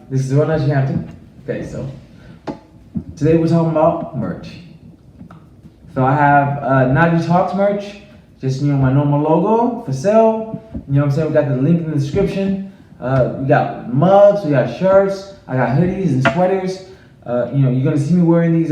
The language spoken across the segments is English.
This is Najee Hampton. Okay, so today we're talking about merch. So I have Najee Talks merch, just my normal logo for sale. You know what I'm saying? We got the link in the description. We got mugs, we got shirts, I got hoodies and sweaters. You're gonna see me wearing these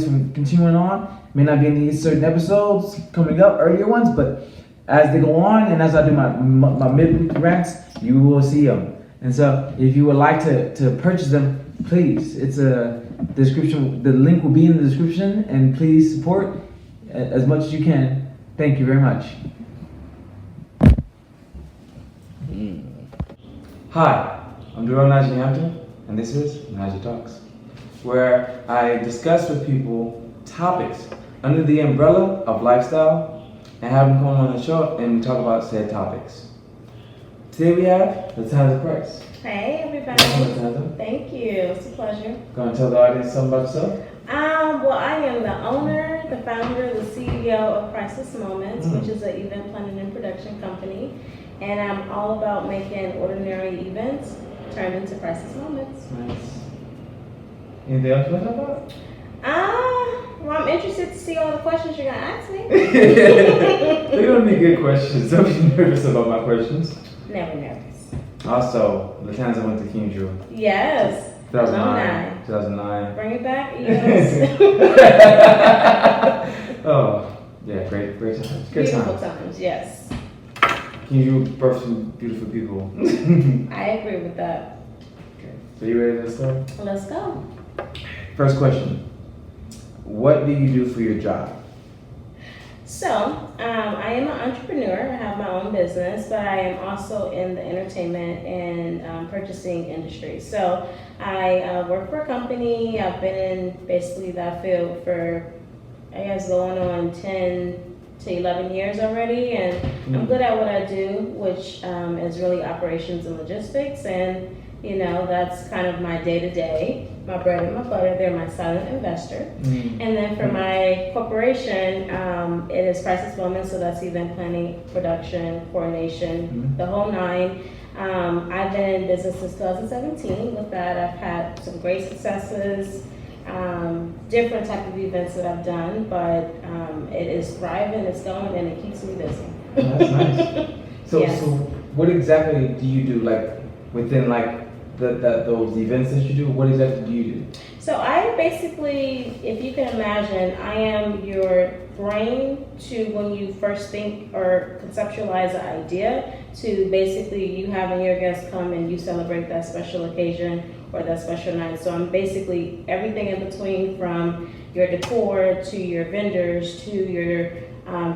from continuing on. May not be in these certain episodes coming up, earlier ones, but as they go on and as I do my midweek rants, you will see them. And so if you would like to purchase them, please, it's a description. The link will be in the description, and please support as much as you can. Thank you very much. Hi, I'm Najee Hampton, and this is Najee Talks, where I discuss with people topics under the umbrella of lifestyle and have them come on the show and we talk about said topics. Today we have Latanza Price. Hey everybody. Latanza. Thank you. It's a pleasure. Going to tell the audience something about yourself? Well, I am the owner, the founder, the CEO of Priceless Moments, which is an event planning and production company. And I'm all about making ordinary events turn into priceless moments. Nice. Anything else you want to talk about? Well, I'm interested to see all the questions you're going to ask me. They're going to be good questions. Don't be nervous about my questions. Never nervous. Also, Latanza went to King Drew. Yes. 2009. 2009. Bring it back? Yes. Oh, yeah, great times. Good Beautiful times. times, yes. King Drew birthed some beautiful people. I agree with that. Okay, so you ready to start? Let's go. First question. What do you do for your job? So, I am an entrepreneur. I have my own business, but I am also in the entertainment and purchasing industry. So, I work for a company. I've been in basically that field for, I guess, going on 10 to 11 years already. And I'm good at what I do, which is really operations and logistics. And, that's kind of my day-to-day. My bread and my butter, they're my silent investor. And then for my corporation, it is Priceless Moments, so that's event planning, production, coordination, the whole nine. I've been in business since 2017. With that, I've had some great successes, different type of events that I've done, but it is thriving, it's going, and it keeps me busy. Oh, that's nice. So, Yes. so what exactly do you do, within those events that you do? What exactly do you do? So I basically, if you can imagine, I am your brain to when you first think or conceptualize an idea to basically you having your guests come and you celebrate that special occasion or that special night. So I'm basically everything in between, from your decor to your vendors to your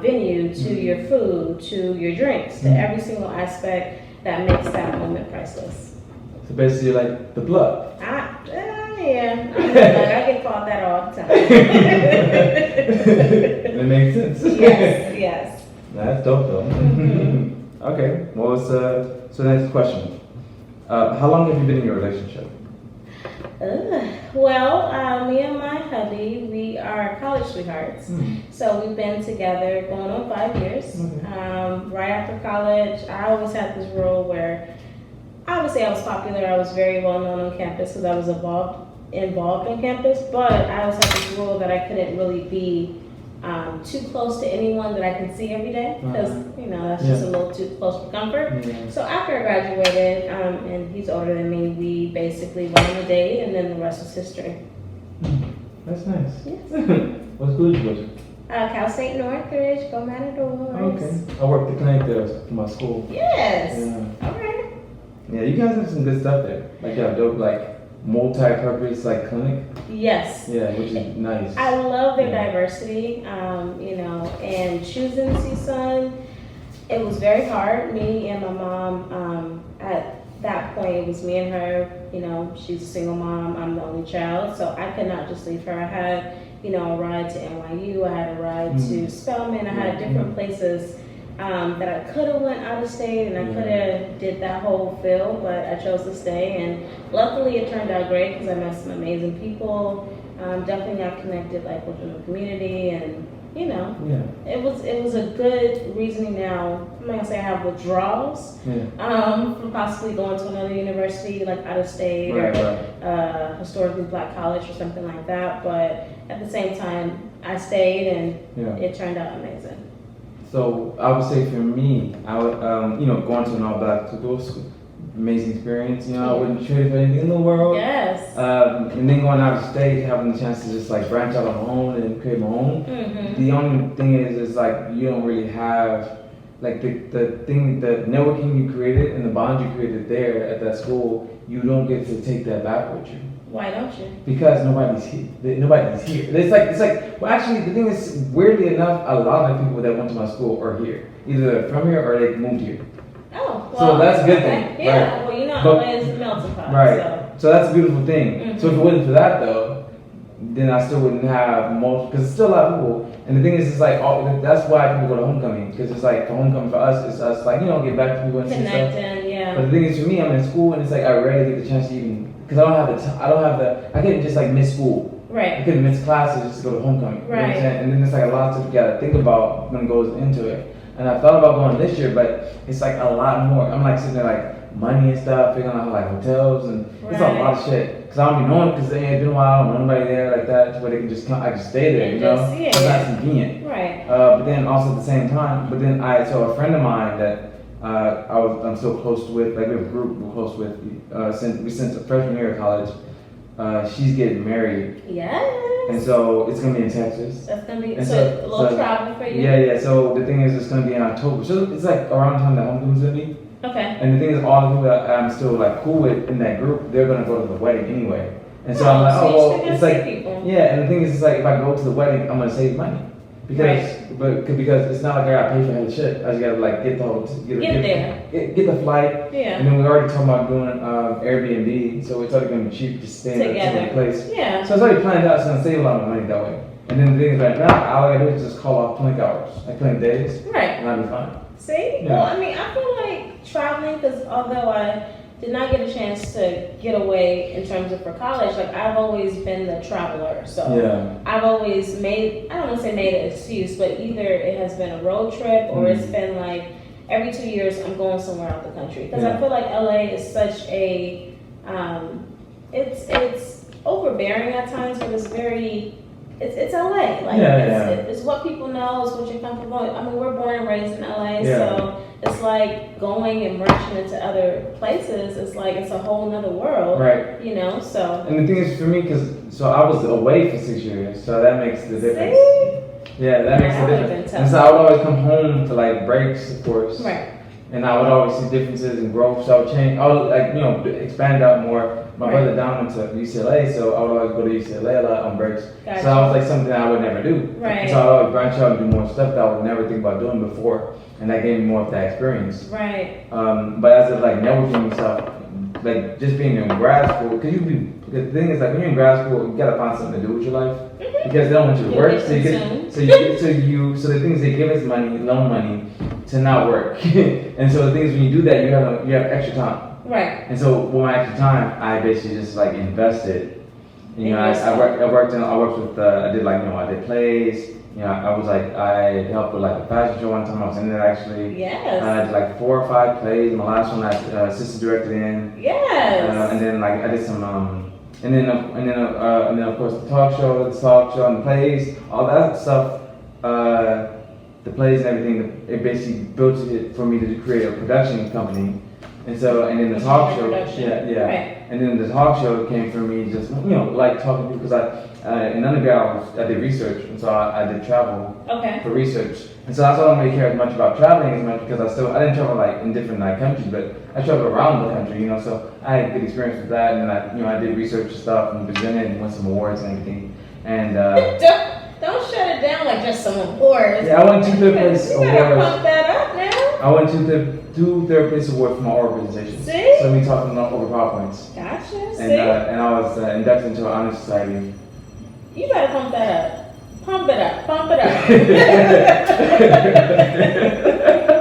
venue to your food to your drinks, to every single aspect that makes that moment priceless. So basically, like the plug. Yeah, I get called that all the time. That makes sense. Yes. That's dope, though. Okay. Well, so next question. How long have you been in your relationship? Me and my hubby, we are college sweethearts. So we've been together going on 5 years. Right after college, I always had this rule where, obviously I was popular, I was very well known on campus because I was involved on campus, but I always had this rule that I couldn't really be too close to anyone that I can see every day, because that's just a little too close for comfort. So after I graduated, and he's older than me, we basically went on a date, and then the rest was history. That's nice. Yes. What school did you go to? Cal State Northridge, go Matadors. Okay. I worked the clinic there for my school. Yes. Yeah. All right. Yeah, you guys have some good stuff there. You have dope, multi-purpose, clinic. Yes. Yeah, which is nice. I love their diversity, and choosing CSUN, it was very hard. Me and my mom, at that point, it was me and her, she's a single mom, I'm the only child, so I could not just leave her. I had, a ride to NYU, I had a ride to Spelman, I had different places that I could have went out of state and I could have did that whole field, but I chose to stay, and luckily it turned out great because I met some amazing people. Definitely got connected within the community, and you know, Yeah. it was a good reasoning. Now I'm not gonna say I have withdrawals from possibly going to another university like out of state or historically black college or something like that. But at the same time, I stayed and it turned out amazing. So I would say for me, I would going to an all black school, amazing experience. I wouldn't trade it for anything in the world. Yes. And then going out of state, having the chance to just like branch out on my own and create my own. The only thing is like you don't really have like the networking you created and the bond you created there at that school. You don't get to take that back with you. Why don't you? Because nobody's here. Nobody's here. It's like. Well, actually, the thing is, weirdly enough, a lot of the people that went to my school are here, either from here or they moved here. Oh, well, so that's a good thing. Yeah. Right? Well, LA is a melting pot. Right. So that's a beautiful thing. So if it wasn't for that though, then I still wouldn't have most, because it's still a lot of people. And the thing is, it's like that's why people go to homecoming, because it's like for homecoming for us, it's us like get back to people and see stuff. Yeah. But the thing is, for me, I'm in school and it's like I rarely get the chance to even. Because I couldn't just like miss school. Right. I couldn't miss classes just to go to homecoming. Right. You know what I'm saying? And then there's like a lot of stuff you gotta think about when it goes into it. And I thought about going this year, but it's like a lot more. I'm like sitting there like money and stuff, figuring out like hotels and it's a lot of shit. Because I don't be knowing, because they ain't been a while, I don't know nobody there like that, where they can just come, I can stay there, It's not convenient. Right. But then also at the same time, so a friend of mine that I'm still close with, like we have a group we're close with since freshman year of college. She's getting married. Yes. And so it's gonna be in Texas. That's gonna be a little travel for you. Yeah. So the thing is, it's gonna be in October. So it's like around the time that homecoming's gonna be. Okay. And the thing is, all the people that I'm still like cool with in that group, they're gonna go to the wedding anyway. And so I'm like, it's like, and the thing is, it's like if I go to the wedding, I'm gonna save money. Because it's not like I gotta pay for any shit. I just gotta like get the hotel, get the flight. Yeah. And then we already talking about doing Airbnb, so it's already gonna be cheap to stay in the same place. Yeah. So it's already planned out. It's gonna save a lot of money that way. And then the thing is, right now, all I gotta do is just call off clinic hours, like clinic days, right? And I'll be fine. See, well, I mean, I feel like traveling, because although I did not get a chance to get away in terms of for college, like I've always been the traveler. So I've always made, I don't want to say made an excuse, but either it has been a road trip or it's been like every 2 years I'm going somewhere out the country. Because I feel like LA is such a, it's overbearing at times, but it's very, it's LA. Like it's what people know, it's what you're comfortable with. I mean, we're born and raised in LA, so it's like going and branching into other places. It's like it's a whole nother world, right? So. And the thing is for me, so I was away for 6 years, so that makes the difference. Yeah, that makes the difference. And so I would always come home to like breaks, of course. Right. And I would always see differences and growth. So I would change. I would expand out more. My brother Don went to UCLA, so I would always go to UCLA a lot on breaks. Gotcha. So I was like something I would never do. Right. So I would always branch out and do more stuff that I would never think about doing before, and that gave me more of that experience. Right. But as of like networking and stuff, like just being in grad school, because the thing is like when you're in grad school, you gotta find something to do with your life because they don't want you to work. So the thing is they give us money, loan money, to not work. And so the thing is when you do that, you have extra time. Right. And so with my extra time, I basically just like invested. I worked with I did plays. I helped with like a fashion show one time. I was in there actually. Yes. I did like 4 or 5 plays. My last one I assistant directed in. Yes. And then like I did some and then of course the talk show and the plays, all that stuff. The plays and everything. It basically built it for me to create a production company. And then the talk show, right. And then the talk show came from me just like talking to people because in undergrad I did research, and so I did travel for research, and so that's why I don't really care as much about traveling as much because I didn't travel like in different like countries, but I traveled around the country, so I had good experience with that, and then I did research and stuff and presented and won some awards and everything, and don't shut it down like just some awards. Yeah, I won 2 third place awards. You gotta pump that up now. I won 2 third place awards for my oral presentation. See? So me talking over PowerPoints. Gotcha. And I was inducted into an honor society. You better pump that up. Pump it up.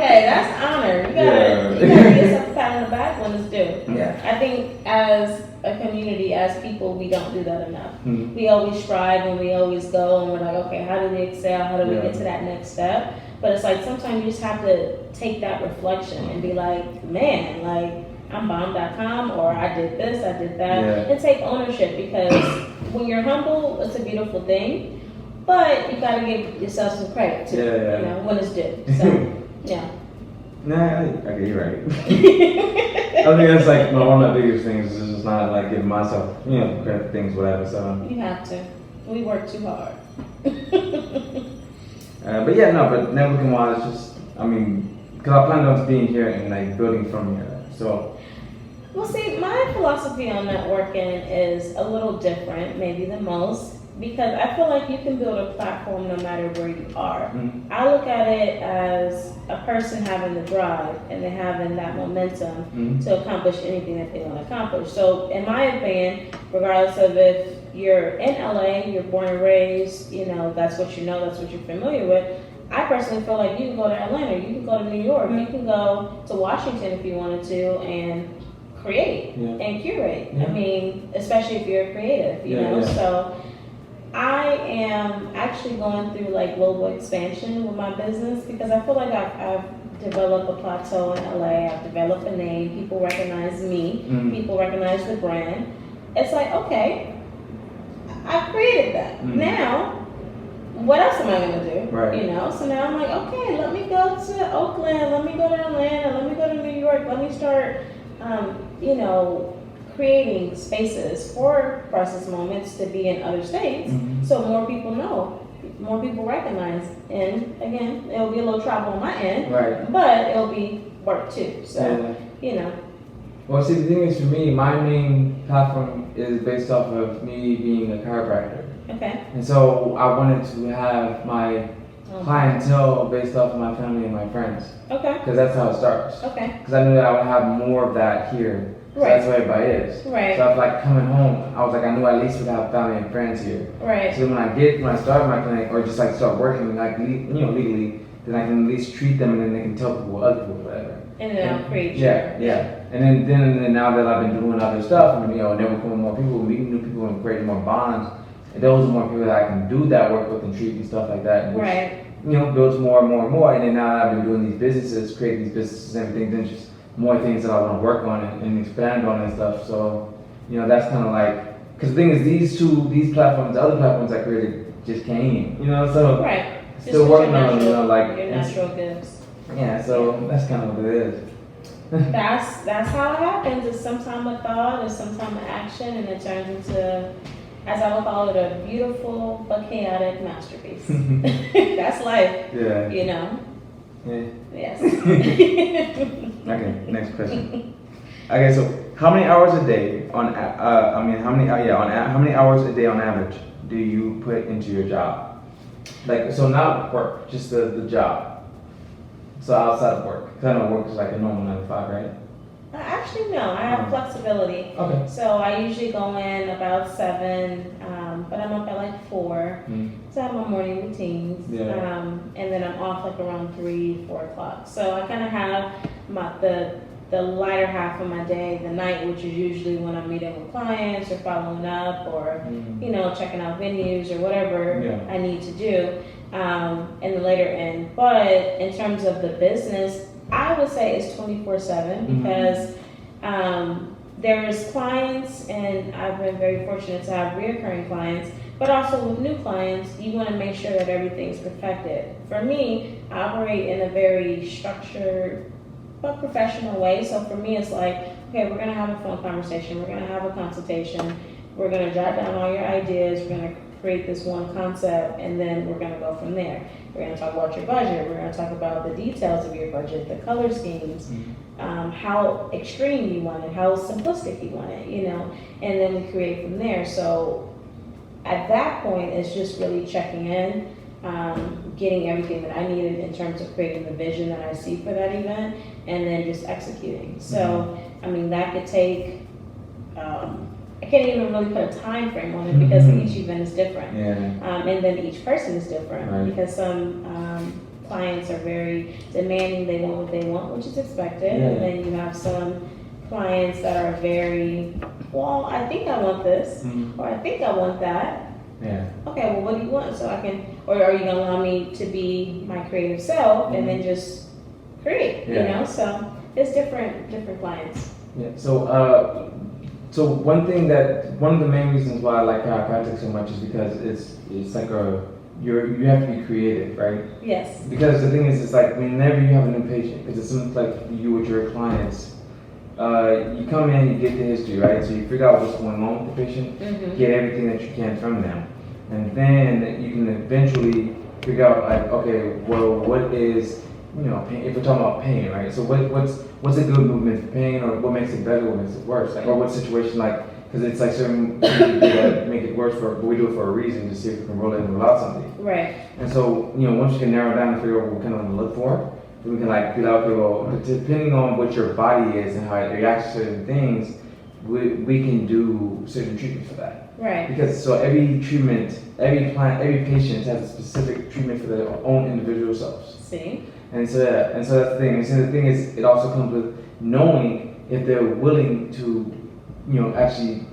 Hey, that's honor. You gotta give yourself a pat on the back when it's due. do. Yeah. I think as a community, as people, we don't do that enough. Mm-hmm. We always strive and we always go and we're like, okay, how do we excel? How do we Yeah. get to that next step? But it's like sometimes you just have to take that reflection and be like, man, like I'm bomb.com, or I did this, I did that, Yeah. and take ownership, because when you're humble, it's a beautiful thing. But you gotta give yourself some credit too, Yeah. you know, when it's due. So, yeah. Nah, okay, you're right. I think that's like one of the biggest things is just not like giving myself, credit for things, whatever. So. You have to. We work too hard. But yeah, no, but networking wise, just, because I plan on being here and like building from here. So. Well, see, my philosophy on networking is a little different, maybe than most, because I feel like you can build a platform no matter where you are. Mm-hmm. I look at it as a person having the drive and then having that momentum Mm-hmm. to accomplish anything that they want to accomplish. So, in my opinion, regardless of if you're in LA, you're born and raised, that's what you know, that's what you're familiar with. I personally feel like you can go to Atlanta, you can go to New York, you can go to Washington if you wanted to, and create and curate. Yeah. Especially if you're creative, you know. Yeah. So I am actually going through like global expansion with my business, because I feel like I've developed a plateau in LA. I've developed a name. People recognize me. Mm. People recognize the brand. It's like, okay, I created that. Mm. Now, what else am I gonna do? Right. So now I'm like, okay, let me go to Oakland. Let me go to Atlanta. Let me go to New York. Let me start. Creating spaces for process moments to be in other states, Mm-hmm. so more people know, more people recognize, and again, it'll be a little travel on my end, Right. but it'll be work too. So, Well, see, the thing is, for me, my main platform is based off of me being a chiropractor. Okay. And so I wanted to have my clientele based off of my family and my friends. Okay. Because that's how it starts. Okay. Because I knew that I would have more of that here. So Right. that's where everybody is. Right. So I was like coming home, I was like, I knew at least would have family and friends here. Right. So when I start my clinic, or just like start working, like legally, then I can at least treat them, and then they can tell people, other people, whatever. And then I'll create. Yeah. And then now that I've been doing other stuff, and networking with more people, meeting new people, and creating more bonds, and those are more people that I can do that work with and treat and stuff like that. Which, Right. Builds more and more and more. And then now that I've been doing these businesses, creating these businesses and everything, then just more things that I want to work on and expand on and stuff. So, that's kind of like, because the thing is, these platforms, the other platforms I created just came, so Right. still working on them, your like natural gifts. Yeah, so that's kind of what it is. That's how it happens. It's sometime a thought, it's sometime an action, and it turns into, as I would call it, a beautiful but chaotic masterpiece. That's life. Yeah. Yeah. Yes. Okay, next question. Okay, so how many hours a day on how many hours a day on average do you put into your job? Like, so not work, just the job. So outside of work, because I know work is like a normal 9 to 5, right? Actually, no. I have flexibility. Okay. So I usually go in about 7, but I'm up at like 4. So I have my morning routines. Yeah. And then I'm off like around 3, 4 o'clock. So I kind of have the lighter half of my day, the night, which is usually when I'm meeting with clients or following up or, checking out venues or whatever I need to do, in the later end. But in terms of the business, I would say it's 24/7 because there's clients, and I've been very fortunate to have reoccurring clients, but also with new clients, you want to make sure that everything's perfected. For me, I operate in a very structured but professional way. So for me, it's like, okay, we're going to have a phone conversation, we're going to have a consultation, we're going to jot down all your ideas, we're going to create this one concept, and then we're going to go from there. We're going to talk about your budget, we're going to talk about the details of your budget, the color schemes, how extreme you want it, how simplistic you want it, and then we create from there. So at that point, it's just really checking in, getting everything that I needed in terms of creating the vision that I see for that event, and then just executing. So, that could take, I can't even really put a time frame on it because each event is different. And then each person is different because some clients are very demanding, they want what they want, which is expected. And then you have some clients that are very, well, I think I want this, or I think I want that. Yeah. Okay, well, what do you want? So I can, or are you gonna allow me to be my creative self and then just create? You know, so it's different clients. Yeah. So one of the main reasons why I like chiropractic so much is because it's like you have to be creative, right? Yes. Because the thing is, it's like whenever you have a new patient, because it's something like you with your clients, you come in, you get the history, right? So you figure out what's going on with the patient, get everything that you can from them, and then you can eventually figure out like, okay, well, what is, you know, pain, if we're talking about pain, right? So what's a good movement for pain, or what makes it better, what makes it worse, like, or what situation, like, because it's like certain things we do that make it worse but we do it for a reason to see if we can roll it and roll out something. Right. And so, you know, once you can narrow down and figure out what we kind of want to look for, we can like feel out, okay, well, depending on what your body is and how it reacts to certain things, we can do certain treatment for that. Right. Because so every treatment, every client, every patient has a specific treatment for their own individual selves. See. And so that's the thing. And so the thing is, it also comes with knowing if they're willing to, you know, actually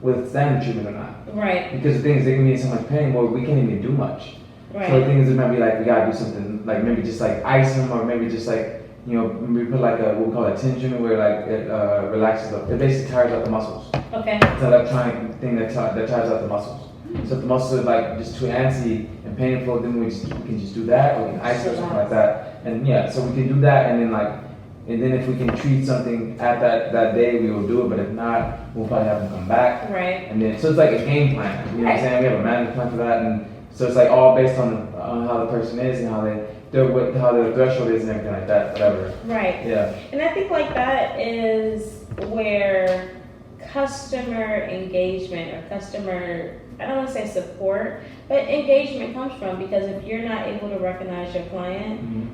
withstand the treatment or not. Right. Because the thing is, they can be in so much pain where we can't even do much. Right. So the thing is, it might be like we gotta do something, like maybe just like ice them, or maybe just like, you know, we put like what we call a tension, where like it relaxes up. It basically tires out the muscles. Okay. It's an electronic thing that tires out the muscles. So if the muscles are like just too antsy and painful, then we can just do that, or we can ice or something like that. And yeah, so we can do that, and then if we can treat something at that day, we will do it. But if not, we'll probably have them come back. Right. And then so it's like a game plan. You know what I'm saying? We have a management plan for that, and so it's like all based on how the person is and how their threshold is and everything like that, whatever. Right. Yeah. And I think like that is where customer engagement or customer, I don't want to say support, but engagement comes from, because if you're not able to recognize your client,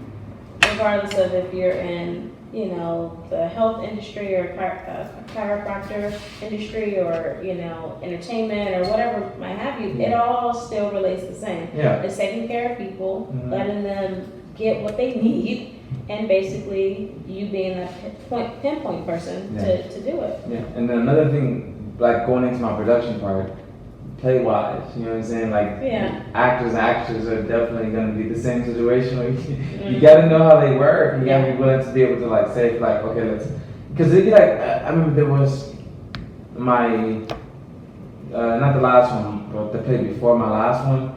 regardless of if you're in, you know, the health industry or chiropractor industry or, you know, entertainment or whatever might have you, it all still relates the same. Yeah. It's taking care of people, letting them get what they need, and basically you being that pinpoint person to do it. Yeah. And then another thing, like going into my production part, play wise, you know what I'm saying? Like actors and actresses are definitely going to be the same situation where you got to know how they work. You got to be willing to be able to like say like, okay, let's, because it'd be like, I remember there was my, not the last one, but the play before my last one,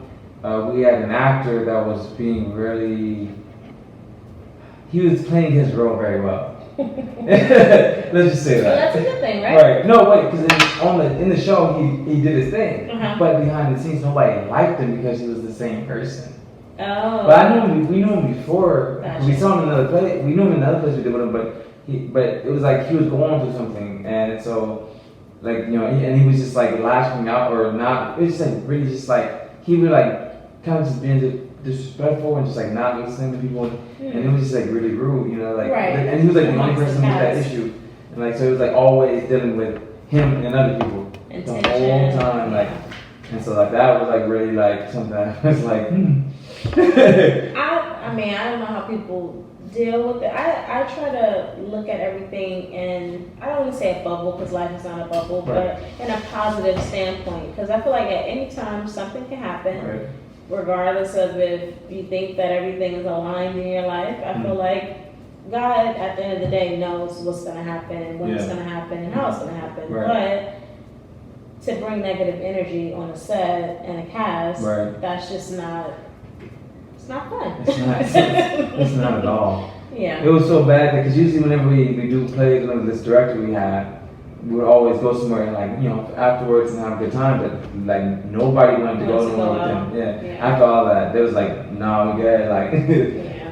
we had an actor that was being really, he was playing his role very well. Let's just say that. Well, that's a good thing, right? Right. No, wait, because in the show he did his thing, but behind the scenes nobody liked him because he was the same person. Oh. But we knew him before. Gotcha. We saw him in another play. We knew him in another place we did with him, but it was like he was going through something, and so like, you know, he was just like lashing out or not. It was just like really just like he would like kind of just being disrespectful and just like not listening to people, and it was just like really rude, you know, like, and he was like the only person with that issue, and like so it was like always dealing with him and other people the whole time, like, and so like that was like really like something that was like. I mean, I don't know how people deal with it. I try to look at everything in, I don't want to say a bubble because life is not a bubble, but in a positive standpoint, because I feel like at any time something can happen. Regardless of if you think that everything is aligned in your life, I feel like God, at the end of the day, knows what's going to happen, when it's going to happen, and how it's going to happen. But to bring negative energy on a set and a cast, that's just not, it's not fun. It's not at all. Yeah. It was so bad because usually whenever we do plays, whenever this director we had, we would always go somewhere and like, you know, afterwards and have a good time, but like nobody wanted to go nowhere with him. After all that, they was like, no, we good. Like,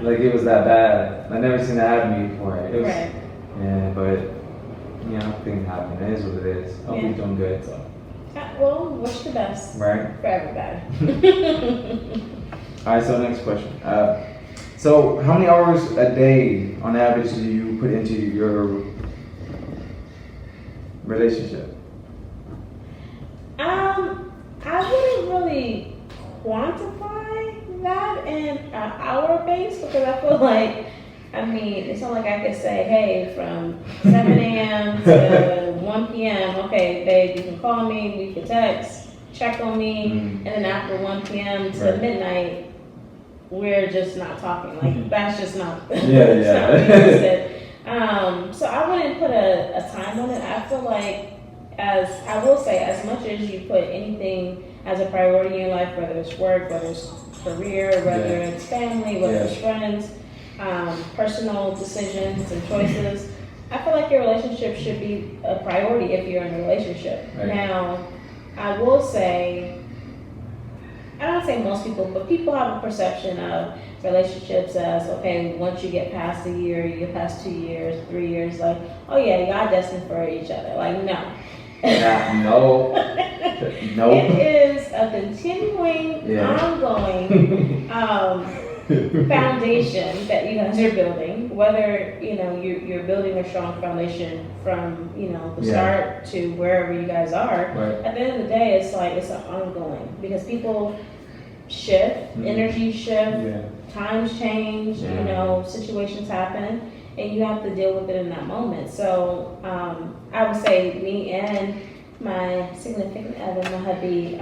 like it was that bad. I never seen that happen before. It was, yeah, but you know, things happen. It is what it is. Hope he's doing good. So. Well, wish the best. Right. For everybody. All right. So next question. So how many hours a day on average do you put into your relationship? I wouldn't really quantify that in an hour base because I feel like I mean, it's not like I could say, hey, from 7 a.m. to 1 p.m., okay, babe, you can call me, we can text, check on me, and then after 1 p.m. to midnight, we're just not talking. Like, that's just not, it's not realistic. So I wouldn't put a time on it. I feel like, as I will say, as much as you put anything as a priority in your life, whether it's work, whether it's career, whether it's family, whether it's friends, personal decisions and choices, I feel like your relationship should be a priority if you're in a relationship. Right. Now, I will say, I don't say most people, but people have a perception of relationships as, okay, once you get past a year, you get past 2 years, 3 years, like, oh yeah, y'all destined for each other. Like, no. No. It is a continuing, ongoing foundation that you guys are building. Whether you're building a strong foundation from the start to wherever you guys are. Right. At the end of the day, it's like it's an ongoing, because people shift, energies shift, times change. Situations happen. And you have to deal with it in that moment. So I would say me and my significant other, my hubby,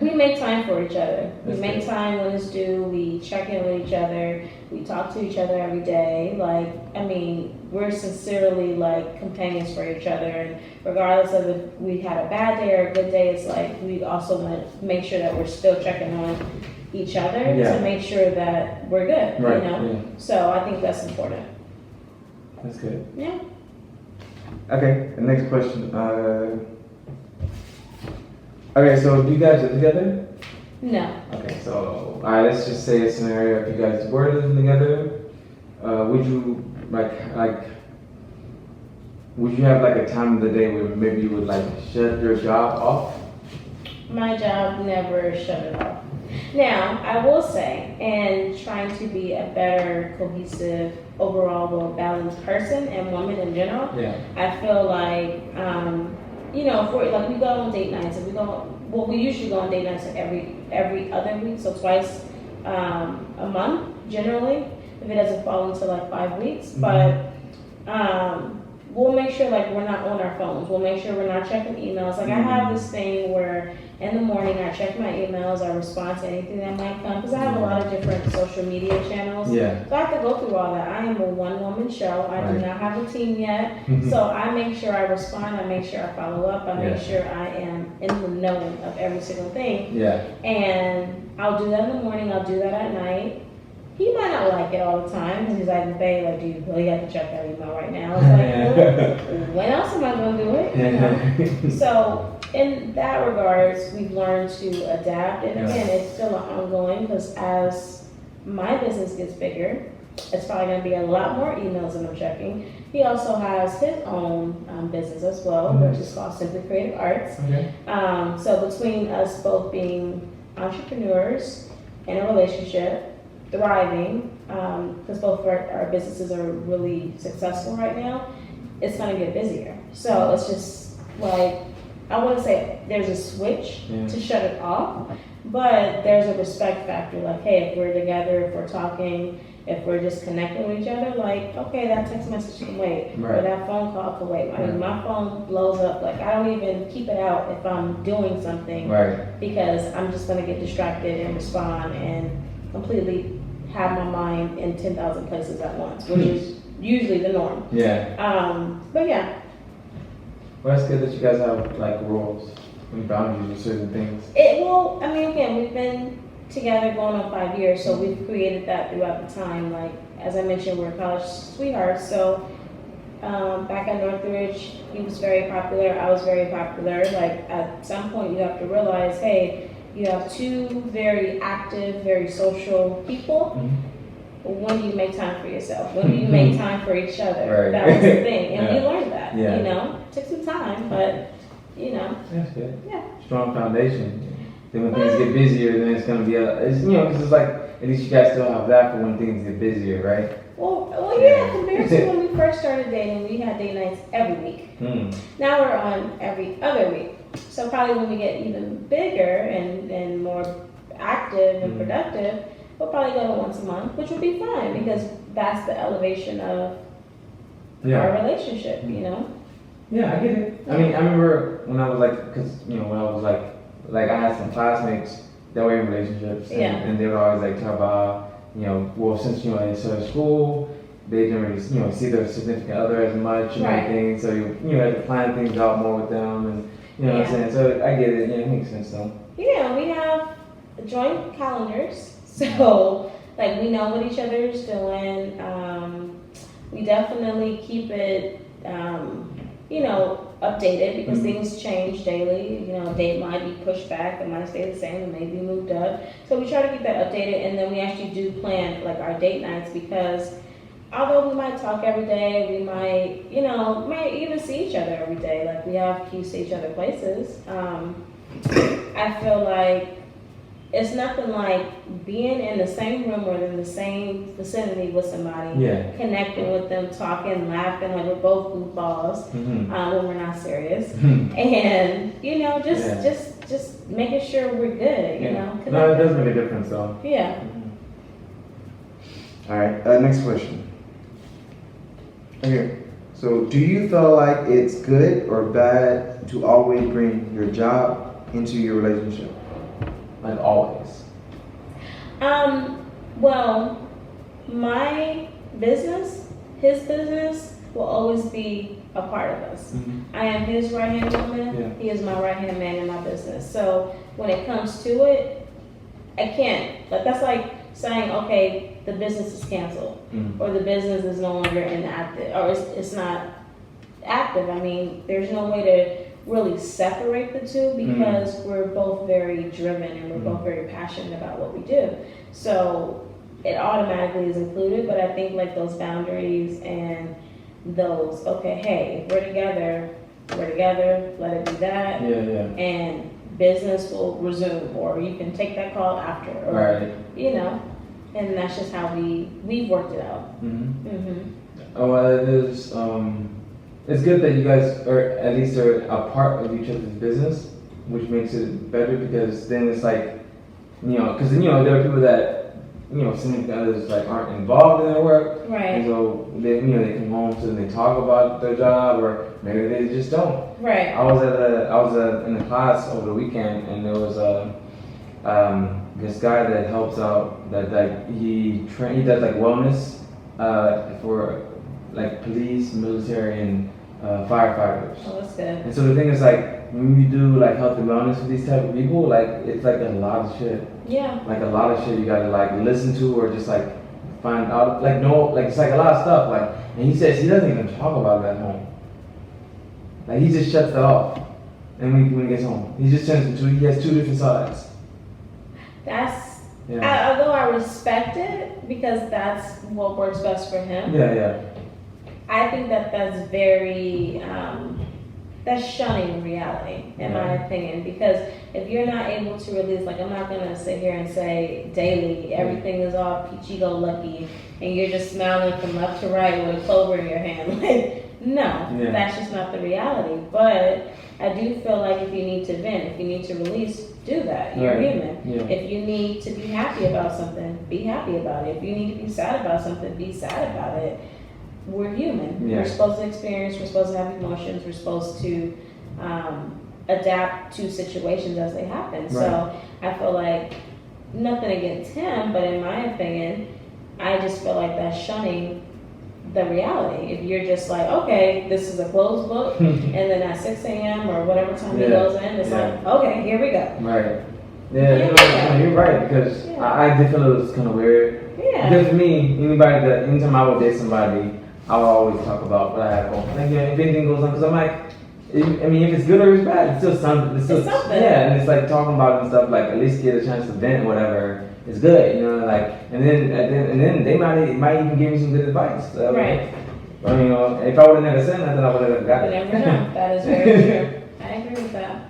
we make time for each other. We make time when it's due. We check in with each other. We talk to each other every day. Like, I mean, we're sincerely like companions for each other. And regardless of if we had a bad day or a good day, it's like we also want to make sure that we're still checking on each other to make sure that we're good, So I think that's important. That's good. Yeah. Okay, the next question. Okay, so do you guys live together? No. Okay, so all right, let's just say a scenario. If you guys were living together, would you would you have like a time of the day where maybe you would like shut your job off? My job never shut it off. Now, I will say, and trying to be a better, cohesive, overall, well balanced person and woman in general, I feel like, if we're like, we go on date nights, and we usually go on date nights like every other week, so twice a month, generally, if it doesn't fall into like 5 weeks, but we'll make sure like we're not on our phones. We'll make sure we're not checking emails. Like I have this thing where in the morning I check my emails, I respond to anything that might come, because I have a lot of different social media channels. Yeah. So I have to go through all that. I am a one-woman show. I do not have a team yet. So I make sure I respond, I make sure I follow up, I make sure I am in the knowing of every single thing. Yeah. And I'll do that in the morning, I'll do that at night. He might not like it all the time, because he's like, babe, like, do you really have to check that email right now? It's like, when else am I going to do it? So in that regards, we've learned to adapt. And again, it's still an ongoing, because as my business gets bigger, it's probably going to be a lot more emails than I'm checking. He also has his own business as well, which is called Simply Creative Arts. Okay. So between us both being entrepreneurs in a relationship, thriving, because both of our businesses are really successful right now, it's going to get busier. So it's just like, I wouldn't say there's a switch to shut it off, but there's a respect factor. Like, hey, if we're together, if we're talking, if we're just connecting with each other, like, okay, that text message can wait, or that phone call can wait. I mean, my phone blows up. Like, I don't even keep it out if I'm doing something, because I'm just going to get distracted and respond and completely have my mind in 10,000 places at once, which is usually the norm. But yeah. Well, that's good that you guys have like rules and boundaries with certain things. I mean, again, we've been together going on 5 years, so we've created that throughout the time. Like, as I mentioned, we're college sweethearts, so back at Northridge, he was very popular, I was very popular. Like, at some point you have to realize, hey, you have two very active, very social people. When do you make time for yourself? When do you make time for each other? That was the thing. And we learned that, It took some time, but, That's good. Yeah. Strong foundation. Then when things get busier, then it's going to be, because it's like, at least you guys still have that for when things get busier, right? Well, yeah, compared to when we first started dating, we had date nights every week. Now we're on every other week. So probably when we get even bigger and more active and productive, we'll probably go to once a month, which would be fine because that's the elevation of our relationship, you know? Yeah, I get it. I mean, I remember when I was like, because, you know, when I was like I had some classmates that were in relationships, and they would always like talk about, you know, well, since, you know, they started school, they didn't really, you know, see their significant other as much and everything, so you had to plan things out more with them, and, you know what I'm saying? So I get it, yeah, it makes sense though. Yeah, we have joint calendars, so, like, we know what each other is doing. We definitely keep it, you know, updated because things change daily. You know, a date might be pushed back, it might stay the same, it may be moved up. So we try to keep that updated, and then we actually do plan like our date nights because although we might talk every day, we might, you know, might even see each other every day. Like we have keys to each other places. I feel like it's nothing like being in the same room or in the same vicinity with somebody, connecting with them, talking, laughing, like we're both goofballs when we're not serious, and you know, just making sure we're good, you know. No, it does make a difference though. Yeah. All right. Next question. Okay. So, do you feel like it's good or bad to always bring your job into your relationship? Like always. Well, my business, his business, will always be a part of us. I am his right hand woman. He is my right hand man in my business. So when it comes to it, I can't. Like that's like saying, okay, the business is canceled, or the business is no longer inactive, or it's not active. I mean, there's no way to really separate the two because we're both very driven and we're both very passionate about what we do. So it automatically is included, but I think like those boundaries and those, okay, hey, if we're together, let it be that. And business will resume, or you can take that call after, or, you know, and that's just how we've worked it out. Oh, it is, it's good that you guys are at least are a part of each other's business, which makes it better because then it's like, you know, because you know there are people that, you know, significant others like aren't involved in their work, and so they, you know, they come home so they talk about their job, or maybe they just don't. I was in a class over the weekend, and there was this guy that helps out that like he does like wellness for like police, military, and firefighters. Oh, that's good. And so the thing is like when you do like health and wellness with these type of people, like it's like a lot of shit. Like a lot of shit you gotta like listen to or just like find out. Like no, like it's like a lot of stuff. Like, and he says he doesn't even talk about it at home. Like he just shuts that off. And when he gets home, he just turns into he has two different sides. That's although I respect it because that's what works best for him. I think that's very, that's shunning reality, in my opinion, because if you're not able to release, like I'm not gonna sit here and say daily, everything is all peachy-go-lucky, and you're just smiling from left to right with a clover in your hand. Like, no, that's just not the reality. But I do feel like if you need to vent, if you need to release, do that. You're human. If you need to be happy about something, be happy about it. If you need to be sad about something, be sad about it. We're human. We're supposed to experience, we're supposed to have emotions, we're supposed to adapt to situations as they happen. So I feel like, nothing against him, but in my opinion, I just feel like that's shunning the reality. If you're just like, okay, this is a closed book, and then at 6 a.m. or whatever time he goes in, it's like, okay, here we go. You're right, because I did feel it was kind of weird. Because for me, anytime I would date somebody, I would always talk about what I had at home. Like, you know, if anything goes on, because I'm like, I mean, if it's good or it's bad, it's still something. It's something. Yeah, and it's like talking about it and stuff, like at least get a chance to vent, whatever. It's good, you know, like, and then they might even give me some good advice. So, I mean, you know, if I would have never said that, then I would have never got it. You never know. That is very true. I agree with that.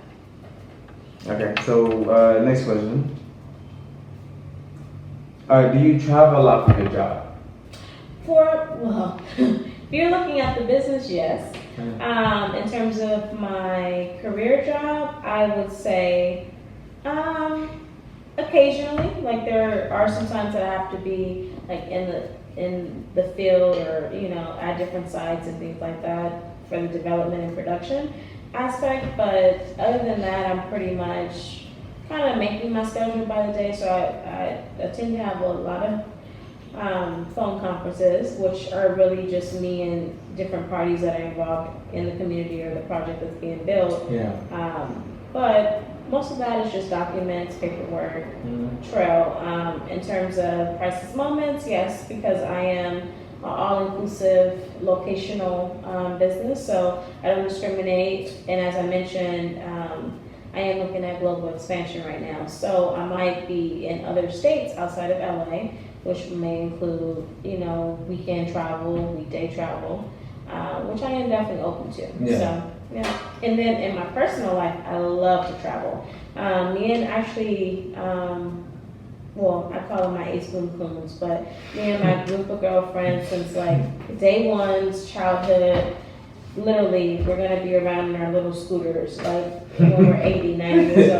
Okay, so next question. Do you travel a lot for your job? Well, if you're looking at the business, yes. In terms of my career job, I would say Occasionally, like there are some times that I have to be like in the field or at different sites and things like that for the development and production aspect. But other than that, I'm pretty much kind of making my schedule by the day. So I tend to have a lot of phone conferences, which are really just me and different parties that are involved in the community or the project that's being built. Yeah. But most of that is just documents, paperwork, trail. In terms of crisis moments, yes, because I am an all-inclusive locational business, so I don't discriminate. And as I mentioned, I am looking at global expansion right now. So I might be in other states outside of LA, which may include, weekend travel, weekday travel, which I am definitely open to. Yeah. So, yeah. And then in my personal life, I love to travel. Me and actually, well, I call them my ace boom coons, but me and my group of girlfriends since like day one's childhood, literally, we're gonna be around in our little scooters, like when we're 80, 90 years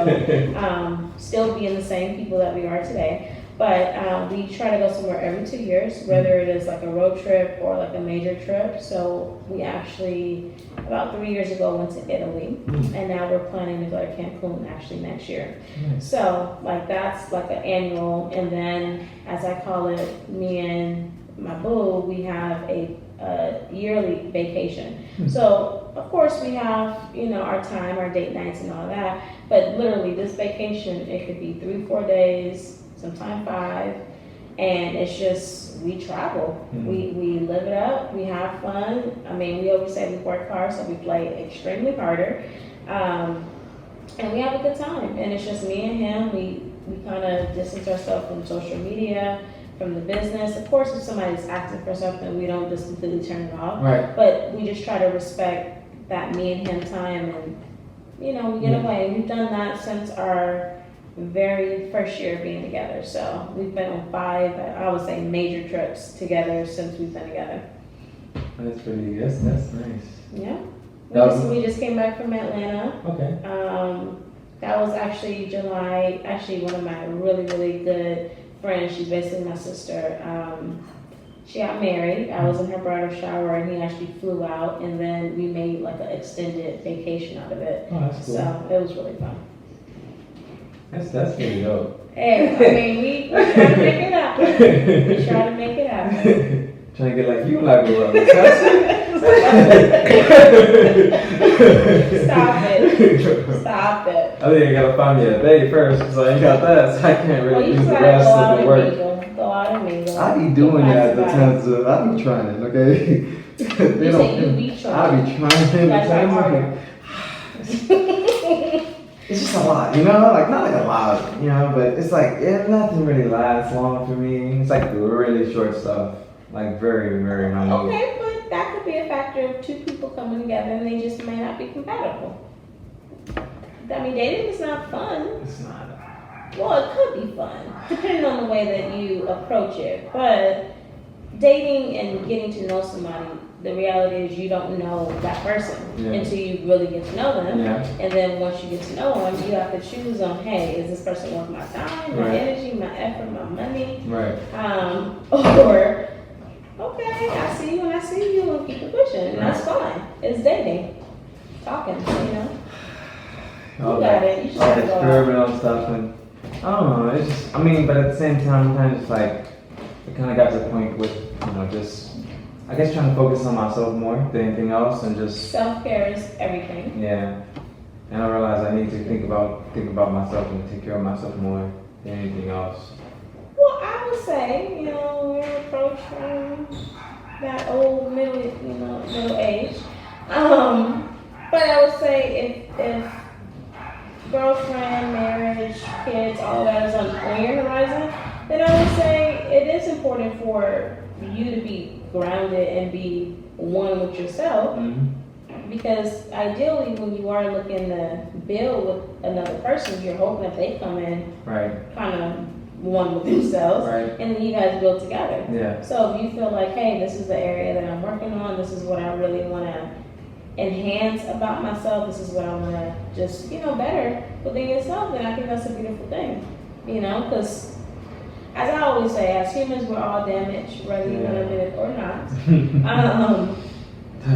old. Still being the same people that we are today. But we try to go somewhere every 2 years, whether it is like a road trip or like a major trip. So we actually, about 3 years ago, went to Italy, and now we're planning to go to Cancun actually next year. So like that's like an annual, and then as I call it, me and my boo, we have a yearly vacation. So of course we have, our time, our date nights and all that, but literally this vacation, it could be 3-4 days, sometimes 5, and it's just, we travel. We live it up, we have fun. I mean, we always say we work hard, so we play extremely harder. And we have a good time, and it's just me and him. We kind of distance ourselves from social media, from the business. Of course, if somebody's asking for something, we don't just completely turn it off. Right. But we just try to respect that me and him time, and we get away. We've done that since our very first year of being together. So we've been on 5, I would say, major trips together since we've been together. That's pretty good. That's nice. Yeah. We That just came back from Atlanta. Okay. That was actually July. Actually, one of my really, really good friends, she's basically my sister. She got married. I was in her bridal shower, and he actually flew out, and then we made like an extended vacation out of it. Oh, that's cool. So it was really fun. That's pretty dope. Hey, I mean, we try to make it happen. We try to make it happen. Trying to get like you like a Stop it. I think I gotta find me a date first, so I ain't got that, so I can't Well, really you use the gotta rest go out of the and work. mingle. Go out and mingle. I be doing that Find Latanza. I be trying, okay? You say you be trying. I be trying. That's Latanza. It's just a lot, like not like a lot, but it's like nothing really lasts long for me. It's like really short stuff, like very, very minute. Okay, but that could be a factor of 2 people coming together and they just may not be compatible. I mean, dating is not fun. It's not. Well, it could be fun, depending on the way that you approach it. But dating and getting to know somebody, the reality is you don't know that person until you really get to know them. Yeah. And then once you get to know them, you have to choose on, hey, is this person worth my time, my energy, my effort, my money? Right. Or, okay, I see you and I see you and keep it pushing. And that's fine. It's dating. Talking, All You got it. You just all gotta the go out. experimental stuff, and I don't know. It's just, but at the same time, sometimes it's like it kind of got to the point with, just I guess trying to focus on myself more than anything else, and just Self-care is everything. yeah. And I realized I need to think about myself and take care of myself more than anything else. Well, I would say, we're approaching that old middle age. But I would say if girlfriend, marriage, kids, all that is on your horizon, then I would say it is important for you to be grounded and be one with yourself. Because ideally, when you are looking to build with another person, you're hoping that they come in kind of one with themselves, and then you guys build together. Yeah. So if you feel like, hey, this is the area that I'm working on, this is what I really want to enhance about myself, this is what I want to just, better within yourself, then I think that's a beautiful thing. You know, because as I always say, as humans, we're all damaged, whether you want to admit it or not.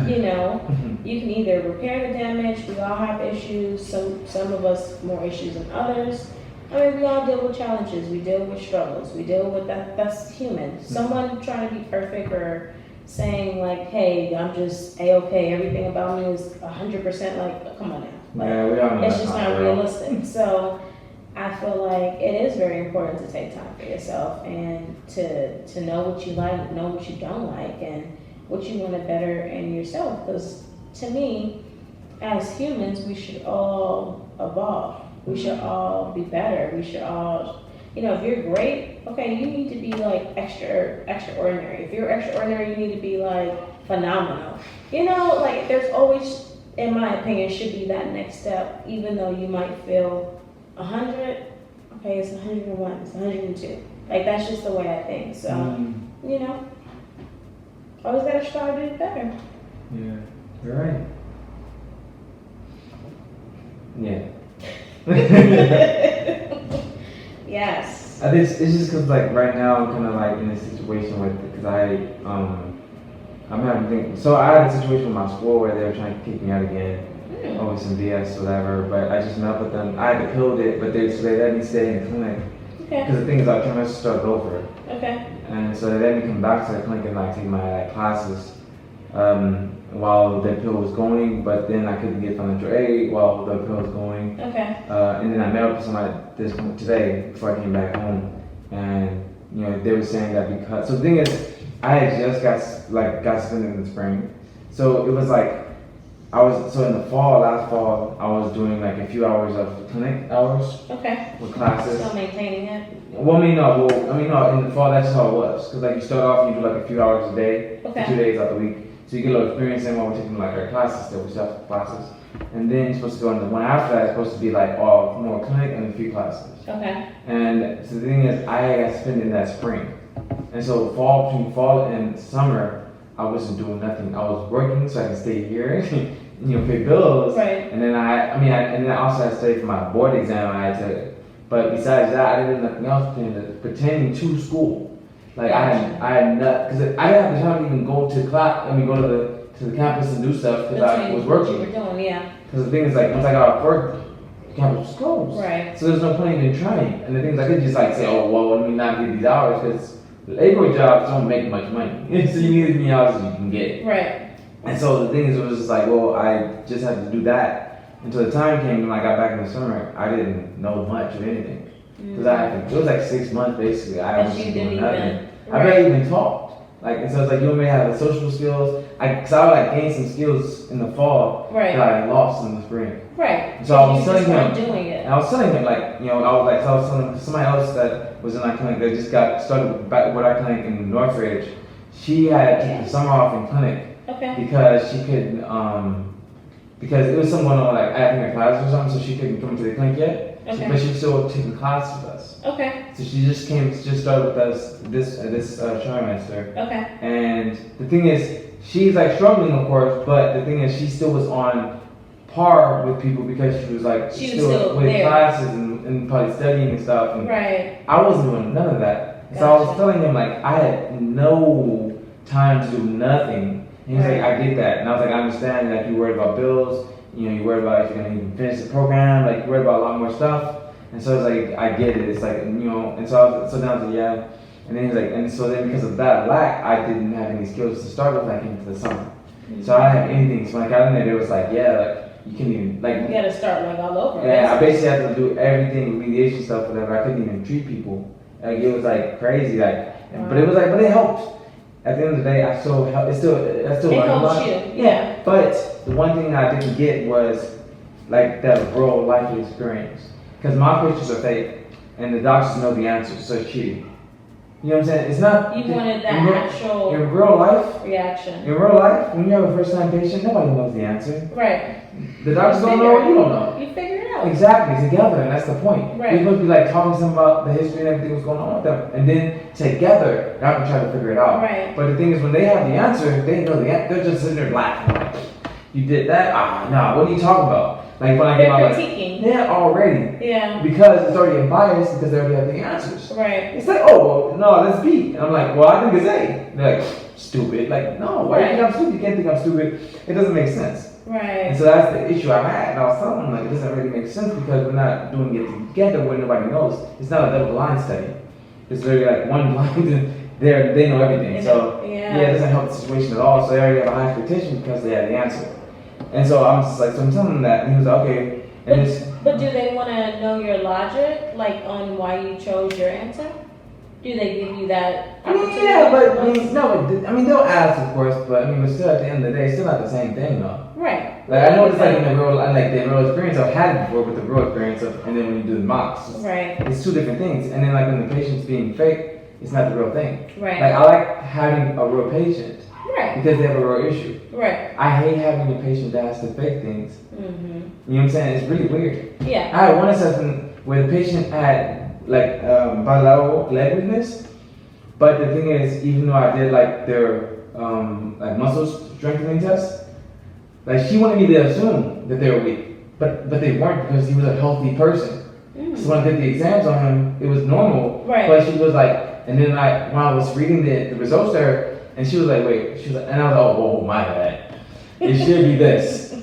You know, you can either repair the damage. We all have issues. Some of us more issues than others. I mean, we all deal with challenges. We deal with struggles. We deal with that. That's human. Someone trying to be perfect or saying like, "Hey, I'm just a-okay. Everything about me is 100%." Like, come on now. Like, Yeah, we all know it's that's just not not real. realistic. So I feel like it is very important to take time for yourself and to know what you like, know what you don't like, and what you want to better in yourself. Because to me, as humans, we should all evolve. We should all be better. We should all, you know, if you're great, okay, you need to be like extraordinary. If you're extraordinary, you need to be like phenomenal. You know, like there's always, in my opinion, should be that next step, even though you might feel 100, okay, it's 101, it's 102. Like that's just the way I think. So, you know, always gotta strive to do better. Yeah, you're right. Yeah. Yes. I think it's just because like right now I'm kind of like in a situation with because I'm having things. So I had a situation with my school where they were trying to kick me out again over some BS or whatever. But I just met with them. I had appealed it, but they let me stay in the clinic Okay. because the thing is I was trying to start over. Okay. And so they let me come back to the clinic and like take my like, classes while the appeal was going, but then I couldn't get financial aid while the appeal was going. Okay. And then I met up with somebody today before I came back home, and you know they were saying that because so the thing is I had just got suspended in the spring, so it was like so in the last fall I was doing like a few hours of clinic hours Okay. with classes. Still maintaining it. Well, no, in the fall that's how it was, cause like you start off and you do like a few hours a day, Okay. 2 days out the week. So you get a little experience in while we're taking like our classes still, we still have classes. And then you're supposed to go on the one after that, it's supposed to be like all more clinic and a few classes. Okay. And so the thing is, I got spent in that spring. And so between fall and summer, I wasn't doing nothing. I was working so I could stay here, you know, pay bills. Right. And then and then I also had to study for my board exam I had to. But besides that, I didn't do nothing else pertaining to school. Like I had not, because I didn't have the time to even go to class. Go to the campus and do stuff because I was working. What you were doing, yeah. Because the thing is, like once I got off work, the campus was closed. Right. So there's no point in trying. And the thing is, I could just like say, oh well, let me not get these hours because labor jobs don't make much money. So you need as many hours as you can get. Right. And so the thing is, it was just like, well, I just had to do that until the time came when I got back in the summer. I didn't know much of anything. Because it was like 6 months basically. I was doing nothing. I barely even talked. Like, and so it's like you may have the social skills. Cause I would like gain some skills in the fall Right. that I lost in the spring. Right. And so I was telling him him, doing it. and I was telling him like, you know, I was telling somebody else that was in our clinic that just got started back with our clinic in Northridge. She had to take the summer off in clinic Okay. because she couldn't, because it was something going on like I think her class or something, so she couldn't come to the clinic yet. Okay. But she was still taking classes with us. Okay. So she just started with us this trimester. Okay. And the thing is, she's like struggling, of course, but the thing is, she still was on par with people because she was like She was still with there. classes and probably studying and stuff. And Right. I wasn't doing none of that. So I was Gotcha. telling him like I had no time to do nothing. And he's like, Right. I get that, and I was like, I understand. Like you worried about bills, you know, you worried about if you're gonna even finish the program, like you worried about a lot more stuff. And so it's like, I get it. It's like, you know, and so then I was like, yeah. And then he's like, and so then because of that lack, I didn't have any skills to start with when I came to the summer. So I didn't have anything. So when I got in there, it was like, yeah, like you can't even like. You gotta start like all over. Yeah, I basically had to do everything, remediation stuff, whatever. I couldn't even treat people. Like it was like crazy, like. But it was like, but it helped. At the end of the day, I still learned a lot. Yeah. But the one thing I didn't get was like that real life experience. Because my pictures are fake, and the doctors know the answers, so it's cheating. You know what I'm saying? It's not. You wanted that actual in real life. reaction. In real life, when you have a first-time patient, nobody knows the answer. Right. The doctors don't know, you don't know. You figure it out. Exactly, together, and that's the point. Right. You're supposed to be like talking to them about the history and everything that's going on with them, and then together, now we try to figure it out. Right. But the thing is, when they have the answer, they know the answer. They're just sitting there laughing. Like, you did that? Ah, nah. What are you talking about? Like when I They're get my like, critiquing. yeah, already. Yeah. Because it's already biased because they already have the answers. Right. It's like, oh, well, no, that's B. And I'm like, well, I think it's A. They're like, stupid. Like, no, why do you think I'm stupid? You can't think I'm stupid. It doesn't make sense. Right. And so that's the issue I had. And I was telling them, like, it doesn't really make sense because we're not doing it together where nobody knows. It's not a double blind study. It's literally like one blind and they know everything. So, yeah, it doesn't help the situation at all. So they already have a high expectation because they have the answer. And so I'm just like, so I'm telling them that. And he was like, okay. And But do they want to know your logic, like on why you chose your answer? Do they give you that opportunity? yeah, but they'll ask, of course, but still at the end of the day, it's still not the same thing, though. Right. Like I know it's like in the real experience I've had it before, but the real experience and then when you do the mocks, right, it's two different things. And then like when the patient's being fake, it's not the real thing. Right. Like I like having a real patient. Right. Because they have a real issue. Right. I hate having a patient that has to fake things. Mm-hmm. You know what I'm saying? It's really weird. Yeah. I had one assessment where the patient had like bilateral leg weakness, but the thing is, even though I did like their like muscle strengthening test, like she wanted me to assume that they were weak, but they weren't because he was a healthy person. So when I did the exams on him, it was normal. Right. But she was like, and then when I was reading the results there. And she was like, wait, she was like, and I was like, oh, my bad. It should be this.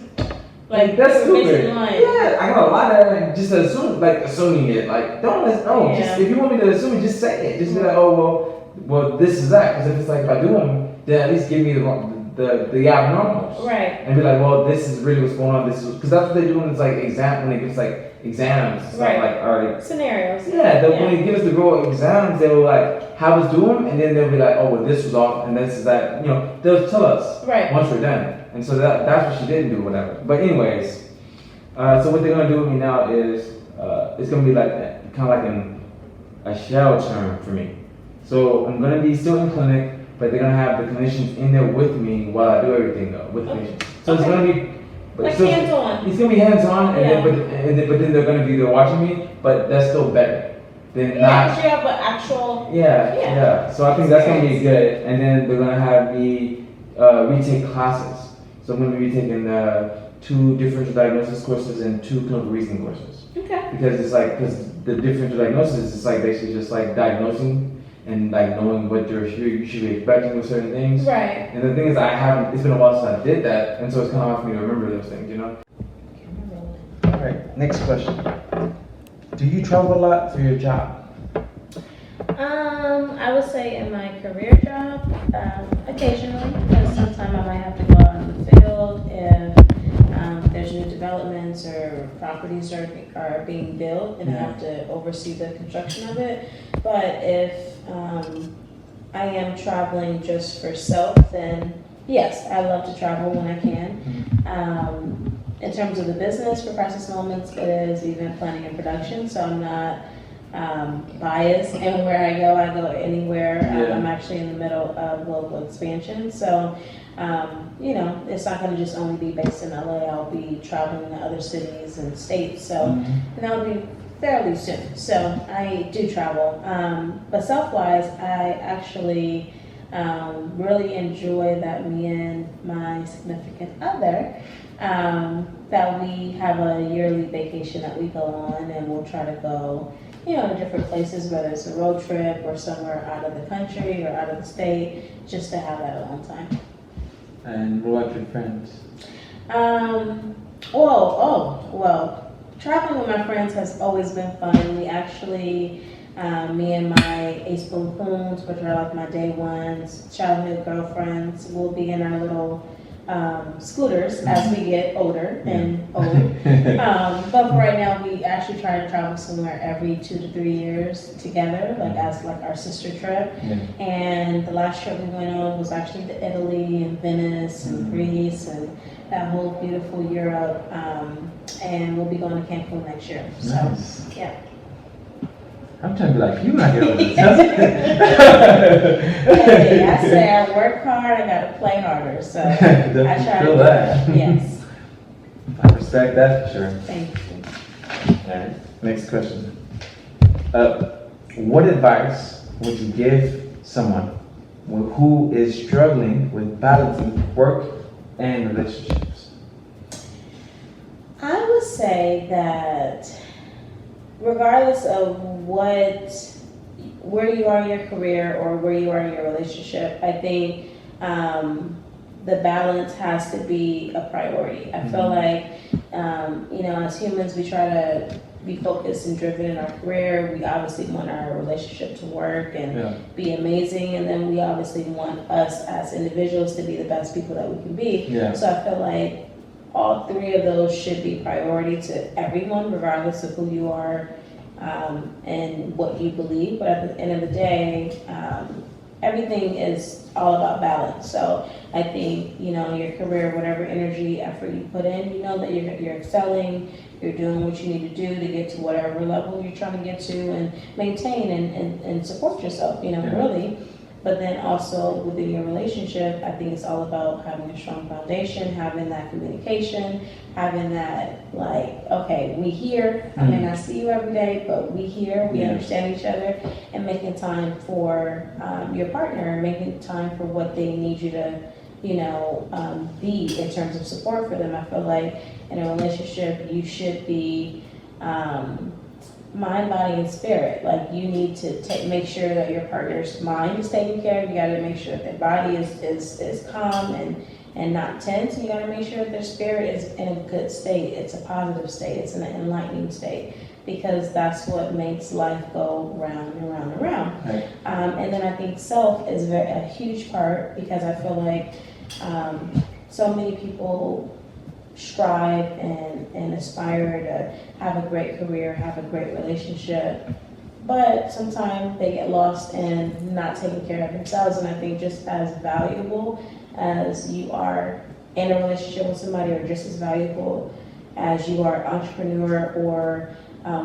Like, that's stupid. Yeah, I got a lot of that, just assuming it. Like, just, if you want me to assume it, just say it. Just be like, oh, well, this is that. Because if it's like, if I do them, then at least give me the abnormals. Right. And be like, well, this is really what's going on. This is, because that's what they do when it's like when they give us like exams. Right. Like, already. Scenarios. Yeah, when they give us the real exams, they will like have us do them, and then they'll be like, oh, well, this was off, and this is that. You know, they'll tell us once we're done. And so that's what she didn't do, whatever. But anyways, so what they're gonna do with me now is it's gonna be like kind of like a shell term for me. So I'm gonna be still in clinic, but they're gonna have the clinicians in there with me while I do everything though with the patients. So it's gonna be like hands-on. It's gonna be hands-on, and then they're gonna be there watching me, but that's still better. Then you have an actual. Yeah. So I think that's gonna be good, and then they're gonna have me retake classes. So I'm gonna be taking 2 differential diagnosis courses and 2 clinical reasoning courses. Okay. Because the differential diagnosis is like basically just like diagnosing and like knowing what you should be expecting with certain things. Right. And the thing is, it's been a while since I did that, and so it's kind of hard for me to remember those things, you know? All right, next question. Do you travel a lot for your job? I would say in my career job, occasionally, because sometimes I might have to go out in the field if there's new developments or properties are being built and I have to oversee the construction of it. But if I am traveling just for self, then yes, I love to travel when I can. In terms of the business for Crisis Moments, it is event planning and production, so I'm not biased, and where I go anywhere. I'm actually in the middle of global expansion, so it's not going to just only be based in LA. I'll be traveling to other cities and states, so and that'll be fairly soon. So I do travel, but self-wise, I actually really enjoy that me and my significant other. That we have a yearly vacation that we go on, and we'll try to go, to different places, whether it's a road trip or somewhere out of the country or out of the state, just to have that alone time. And what about your friends? Well, traveling with my friends has always been fun. We actually, me and my ace boom booms, which are like my day ones, childhood girlfriends, will be in our little scooters as we get older and old. But for right now, we actually try to travel somewhere every 2 to 3 years together, as our sister trip. And the last trip we went on was actually to Italy and Venice and Greece and that whole beautiful Europe. And we'll be going to Cancun next year. Nice. So, yeah. I'm trying to be like you when I get older. Hey, I say I work hard, I gotta play harder. So I try feel to. that. Yes. I respect that for sure. Thank you. All right. Next question. What advice would you give someone who is struggling with balancing work and relationships? I would say that regardless of where you are in your career or where you are in your relationship, I think the balance has to be a priority. I feel like, as humans, we try to be focused and driven in our career. We obviously want our relationship to work and be amazing, and then we obviously want us as individuals to be the best people that we can be. Yeah. So I feel like all three of those should be priority to everyone, regardless of who you are and what you believe. But at the end of the day, everything is all about balance. So I think, your career, whatever energy, effort you put in, you know that you're excelling, you're doing what you need to do to get to whatever level you're trying to get to and maintain and support yourself, really. But then also within your relationship, I think it's all about having a strong foundation, having that communication, having that okay, we here. I may not see you every day, but we here, we understand each other, and making time for your partner, making time for what they need you to, be in terms of support for them. I feel like in a relationship, you should be mind, body, and spirit. Like, you need to make sure that your partner's mind is taken care of. You got to make sure that their body is calm and not tense. And you got to make sure that their spirit is in a good state. It's a positive state. It's an enlightening state, because that's what makes life go round and round and round. Right. And then I think self is a huge part, because I feel like so many people strive and aspire to have a great career, have a great relationship, but sometimes they get lost in not taking care of themselves. And I think just as valuable as you are in a relationship with somebody, or just as valuable as you are an entrepreneur or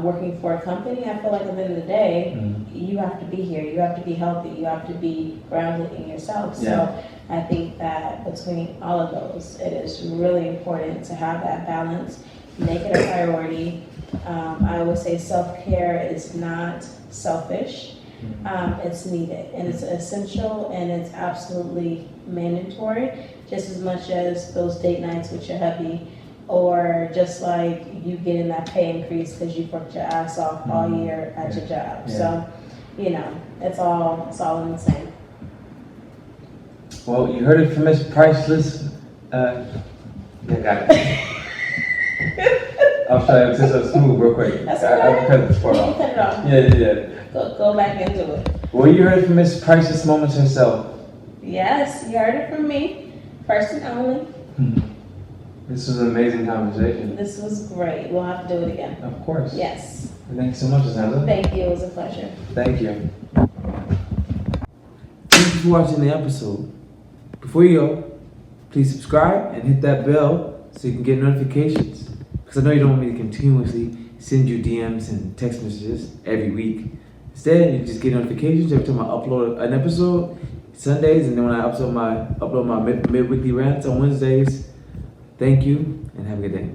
working for a company, I feel like at the end of the day, you have to be here, you have to be healthy, you have to be grounded in yourself. So I think that between all of those, it is really important to have that balance, make it a priority. I always say self-care is not selfish, it's needed, and it's essential, and it's absolutely mandatory, just as much as those date nights with your hubby, or just like you getting that pay increase because you worked your ass off all year at your job. So, it's all in the same. Well, you heard it from Miss Priceless. Got it. I'll try to say so smooth real quick. That's okay. I'll cut this part You off. can cut it off. Yeah. Go back into it. Well, you heard it from Miss Priceless Moments herself. Yes, you heard it from me, first and only. This was an amazing conversation. This was great. We'll have to do it again. Of course. Yes. Thank you so much, Latanza. Thank you. It was a pleasure. Thank you. Thank you for watching the episode. Before you go, please subscribe and hit that bell so you can get notifications. Because I know you don't want me to continuously send you DMs and text messages every week. Instead, you just get notifications every time I upload an episode, Sundays, and then when I upload my mid-weekly rants on Wednesdays. Thank you, and have a good day.